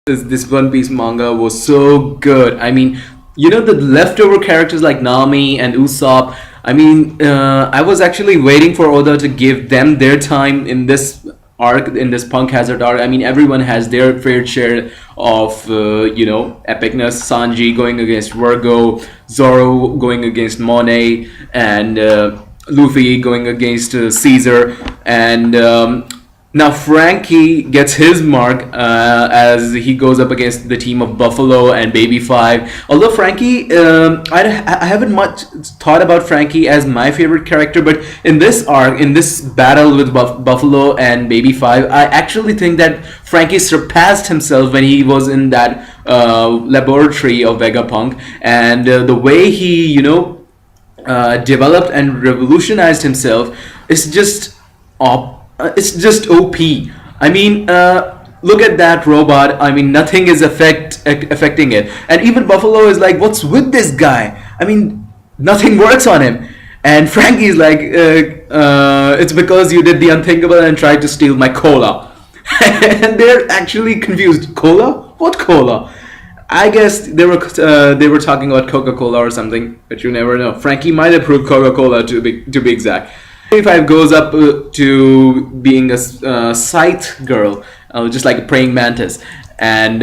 This One Piece manga was so good. I mean, the leftover characters like Nami and Usopp. I mean, I was actually waiting for Oda to give them their time in this arc, in this Punk Hazard arc. I mean, everyone has their fair share of, epicness. Sanji going against Virgo, Zoro going against Monet, and Luffy going against Caesar, and now Frankie gets his mark as he goes up against the team of Buffalo and Baby Five. Although Frankie, I haven't much thought about Frankie as my favorite character, but in this arc, in this battle with Buffalo and Baby Five, I actually think that Frankie surpassed himself when he was in that laboratory of Vegapunk, and the way he, developed and revolutionized himself is just it's just OP. I mean, look at that robot. I mean, nothing is affecting it, and even Buffalo is like, "What's with this guy?" I mean, nothing works on him, and Frankie's like, "It's because you did the unthinkable and tried to steal my cola," and they're actually confused. Cola? What cola? I guess they were talking about Coca-Cola or something, but you never know. Frankie might have proved Coca-Cola to be exact. 25 goes up to being a scythe girl, just like a praying mantis, and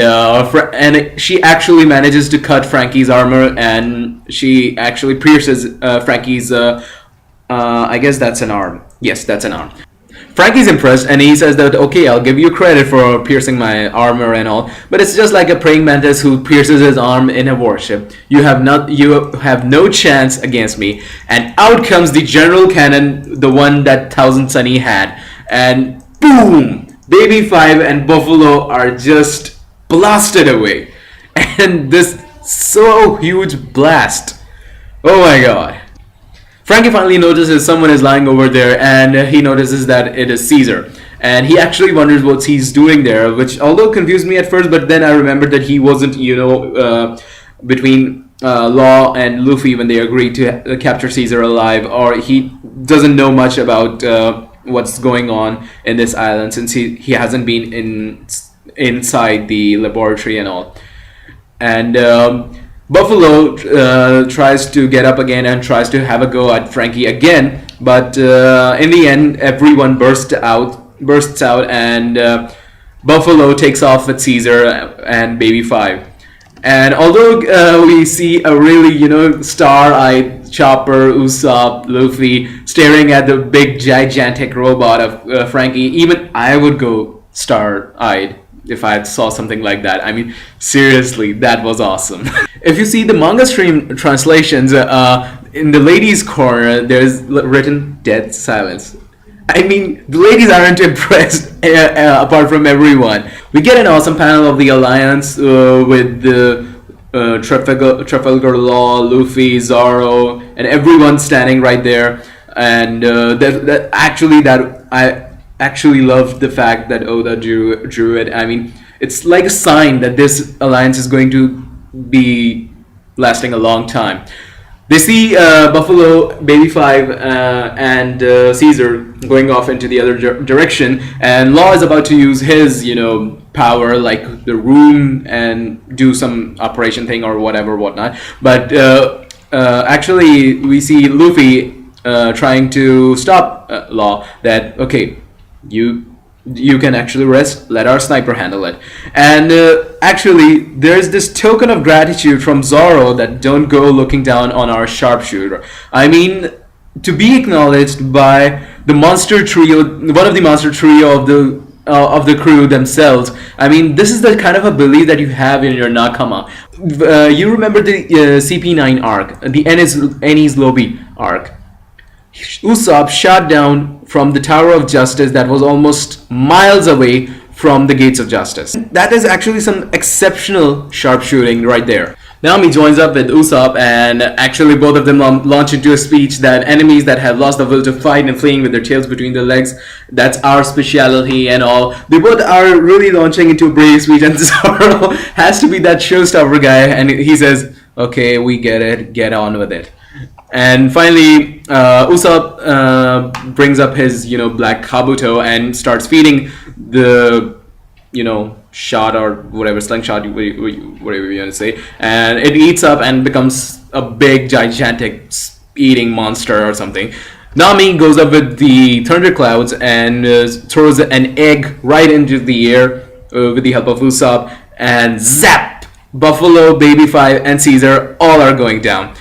she actually manages to cut Frankie's armor, and she actually pierces Frankie's. I guess that's an arm. Yes, that's an arm. Frankie's impressed, and he says that, okay, I'll give you credit for piercing my armor and all, but it's just like a praying mantis who pierces his arm in a warship. You have no chance against me. And out comes the general cannon, the one that Thousand Sunny had, and boom! Baby Five and Buffalo are just blasted away. And this so huge blast. Oh my god. Frankie finally notices someone is lying over there, and he notices that it is Caesar. And he actually wonders what he's doing there, which although confused me at first, but then I remembered that he wasn't, between Law and Luffy when they agreed to capture Caesar alive, or he doesn't know much about what's going on in this island since he hasn't been inside the laboratory and all. And Buffalo tries to get up again and tries to have a go at Frankie again, but in the end, everyone bursts out, and Buffalo takes off with Caesar and Baby Five. And although we see a really, star-eyed Chopper, Usopp, Luffy staring at the big gigantic robot of Frankie, even I would go star-eyed if I saw something like that. I mean, seriously, that was awesome. If you see the manga stream translations, in the ladies' corner, there's written "dead silence." I mean, the ladies aren't impressed, apart from everyone. We get an awesome panel of the Alliance with the Trafalgar Law, Luffy, Zoro, and everyone standing right there. And I actually loved the fact that Oda drew it. I mean, it's like a sign that this alliance is going to be lasting a long time. They see Buffalo, Baby Five, and Caesar going off into the other direction, and Law is about to use his, power, like the room, and do some operation thing or whatnot. But actually, we see Luffy trying to stop Law. That okay, you can actually rest, let our sniper handle it. And actually, there's this token of gratitude from Zoro that don't go looking down on our sharpshooter. I mean, to be acknowledged by the monster trio, one of the monster trio of the crew themselves. I mean, this is the kind of a belief that you have in your Nakama. You remember the CP9 arc, the Enies Lobby arc. Usopp shot down from the Tower of Justice that was almost miles away from the Gates of Justice. That is actually some exceptional sharpshooting right there. Nami joins up with Ussopp, and actually both of them launch into a speech that enemies that have lost the will to fight and fleeing with their tails between their legs, that's our speciality and all. They both are really launching into a brave speech, and Zoro has to be that showstopper guy, and he says, okay, we get it, get on with it. And finally, Usopp brings up his, black kabuto and starts feeding the, shot or whatever, slingshot, whatever you want to say, and it eats up and becomes a big gigantic eating monster or something. Nami goes up with the thunderclouds and throws an egg right into the air with the help of Usopp, and zap! Buffalo, Baby 5, and Caesar all are going down.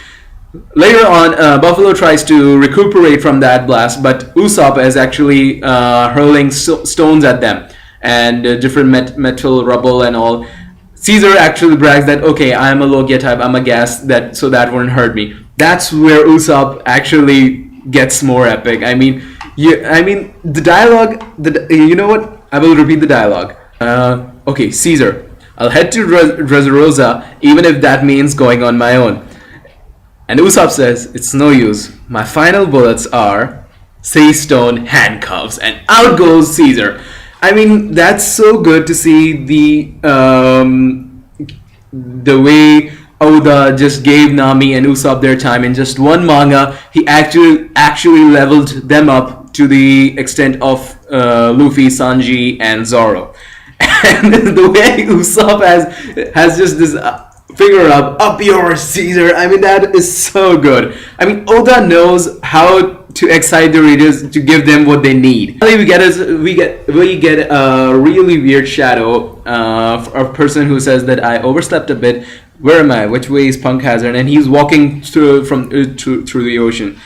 Later on, Buffalo tries to recuperate from that blast, but Usopp is actually hurling stones at them and different metal rubble and all. Caesar actually brags that, okay, I'm a Logia type, I'm a gas, that so that won't hurt me. That's where Usopp actually gets more epic. I mean, the dialogue. You know what? I will repeat the dialogue. Okay, Caesar, I'll head to Dressrosa, even if that means going on my own. And Usopp says, it's no use. My final bullets are Say Stone handcuffs, and out goes Caesar. I mean, that's so good to see the way Oda just gave Nami and Usopp their time in just one manga. He actually leveled them up to the extent of Luffy, Sanji, and Zoro. And the way Usopp has just this figure up yours, Caesar. I mean, that is so good. I mean, Oda knows how to excite the readers to give them what they need. We get a really weird shadow of a person who says that I overslept a bit. Where am I? Which way is Punk Hazard? And he's walking through the ocean.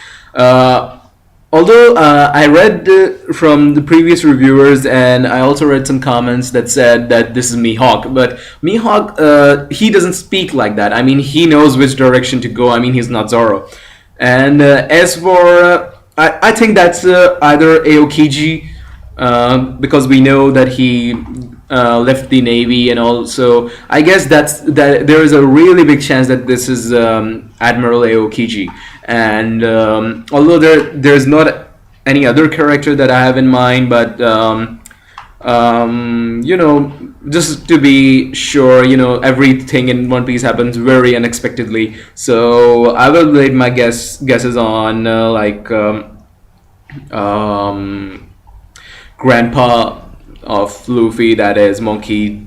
Although I read from the previous reviewers, and I also read some comments that said that this is Mihawk, but Mihawk, he doesn't speak like that. I mean, he knows which direction to go. I mean, he's not Zoro. And as for, I think that's either Aokiji, because we know that he left the Navy, and also I guess that there is a really big chance that this is Admiral Aokiji. And although there's not any other character that I have in mind, but you know, just to be sure, you know, everything in One Piece happens very unexpectedly. So I will lay my guesses on Grandpa of Luffy, that is Monkey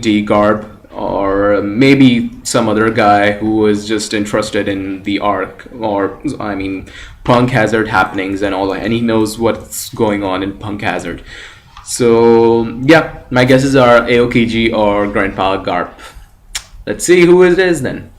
D. Garp, or maybe some other guy who is just interested in the arc, or I mean Punk Hazard happenings and all that, and he knows what's going on in Punk Hazard. So yeah, my guesses are Aokiji or Grandpa Garp. Let's see who it is then.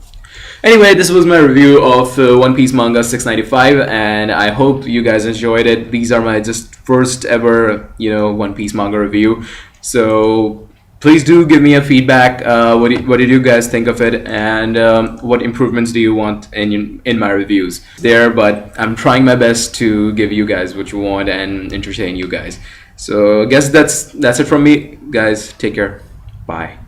Anyway, this was my review of One Piece manga 695, and I hope you guys enjoyed it. These are my just first ever, you know, One Piece manga review. So please do give me a feedback. What did you guys think of it, and what improvements do you want in my reviews there? But I'm trying my best to give you guys what you want and entertain you guys. So I guess that's it from me, guys. Take care. Bye.